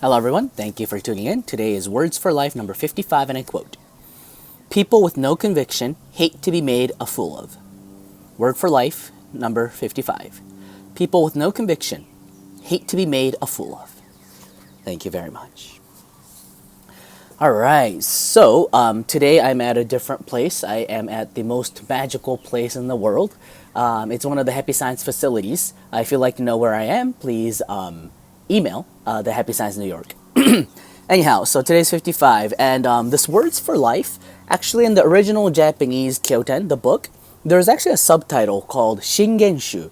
Hello, everyone. Thank you for tuning in. Today is Words for Life number 55, and I quote: People with no conviction hate to be made a fool of. Word for Life number 55. People with no conviction hate to be made a fool of. Thank you very much. All right, so today I'm at a different place. I am at the most magical place in the world. It's one of the Happy Science facilities. If you'd like to know where I am, please email the Happy Science New York. Anyhow, so today's 55, and this Words for Life, actually in the original Japanese Kyoten, the book, there's actually a subtitle called Shingenshu,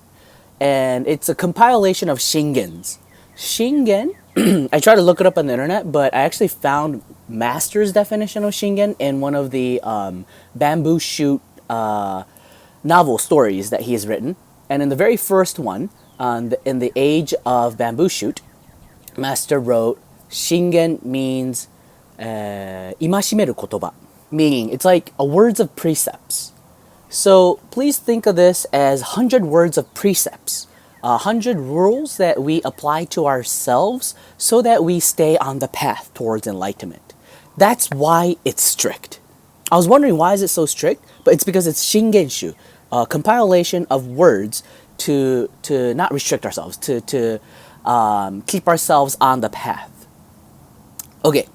and it's a compilation of shingens. Shingen, I tried to look it up on the internet, but I actually found Master's definition of shingen in one of the bamboo shoot novel stories that he has written. And in the very first one, in the age of bamboo shoot, Master wrote, Shingen means imashimeru kotoba, meaning it's like a words of precepts. So please think of this as 100 words of precepts, 100 rules that we apply to ourselves so that we stay on the path towards enlightenment. That's why it's strict. I was wondering, why is it so strict? But it's because it's shingenshu, a compilation of words to not restrict ourselves, to keep ourselves on the path. Okay,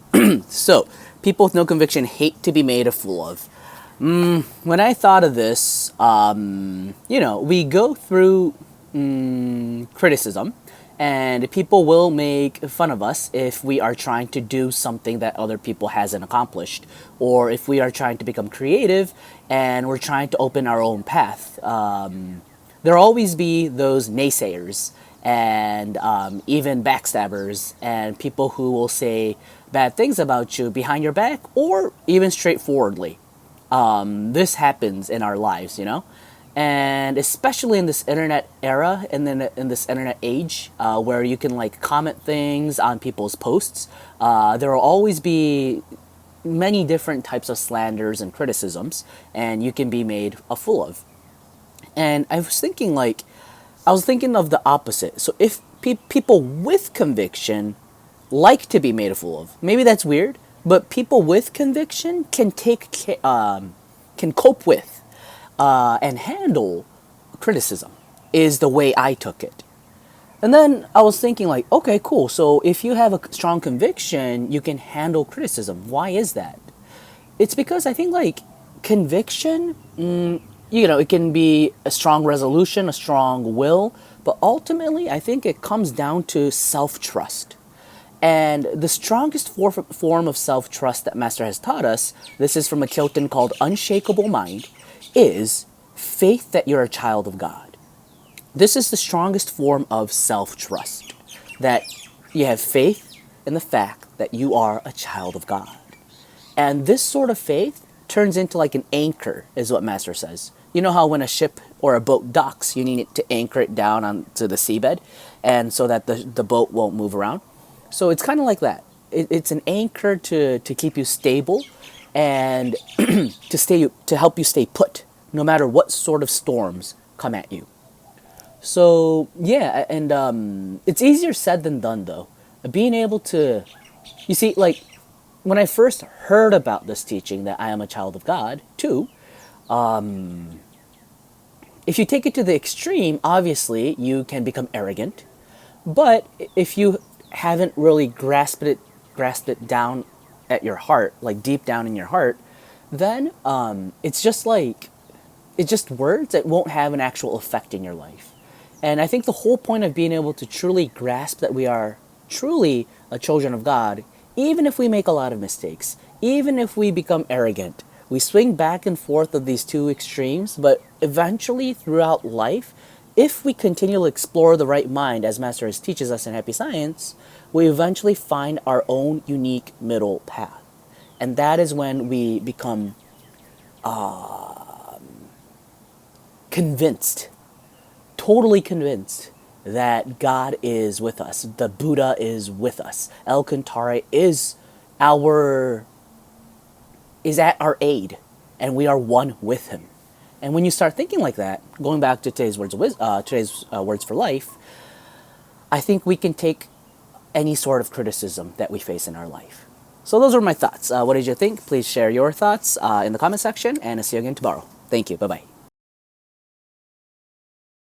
so people with no conviction hate to be made a fool of. When I thought of this, we go through criticism, and people will make fun of us if we are trying to do something that other people hasn't accomplished, or if we are trying to become creative and we're trying to open our own path. There'll always be those naysayers and even backstabbers and people who will say bad things about you behind your back or even straightforwardly. This happens in our lives, and especially in this internet era and then in this internet age where you can comment things on people's posts. There will always be many different types of slanders and criticisms, and you can be made a fool of. And I was thinking of the opposite. So if people with conviction like to be made a fool of, maybe that's weird, but people with conviction can cope with and handle criticism, is the way I took it. And then I was thinking okay, cool. So if you have a strong conviction, you can handle criticism. Why is that? It's because I think conviction, it can be a strong resolution, a strong will, but ultimately I think it comes down to self-trust. And the strongest form of self-trust that Master has taught us, this is from a Kyoten called Unshakable Mind, is faith that you're a child of God. This is the strongest form of self-trust, that you have faith in the fact that you are a child of God. And this sort of faith turns into an anchor, is what Master says. You know how when a ship or a boat docks, you need it to anchor it down onto the seabed, and so that the boat won't move around? So it's kind of like that. It's an anchor to keep you stable and to help you stay put, no matter what sort of storms come at you. So yeah, and it's easier said than done, though. Being able to, you see, when I first heard about this teaching that I am a child of God, too, if you take it to the extreme, obviously you can become arrogant. But if you haven't really grasped it down at your heart, deep down in your heart, then it's just words that won't have an actual effect in your life. And I think the whole point of being able to truly grasp that we are truly a children of God, even if we make a lot of mistakes, even if we become arrogant, we swing back and forth of these two extremes, but eventually throughout life, if we continue to explore the right mind, as Master teaches us in Happy Science, we eventually find our own unique middle path. And that is when we become convinced, totally convinced that God is with us. The Buddha is with us. El Cantare is at our aid, and we are one with him. And when you start thinking like that, going back to today's words for life, I think we can take any sort of criticism that we face in our life. So those were my thoughts. What did you think? Please share your thoughts in the comment section, and I'll see you again tomorrow. Thank you. Bye-bye.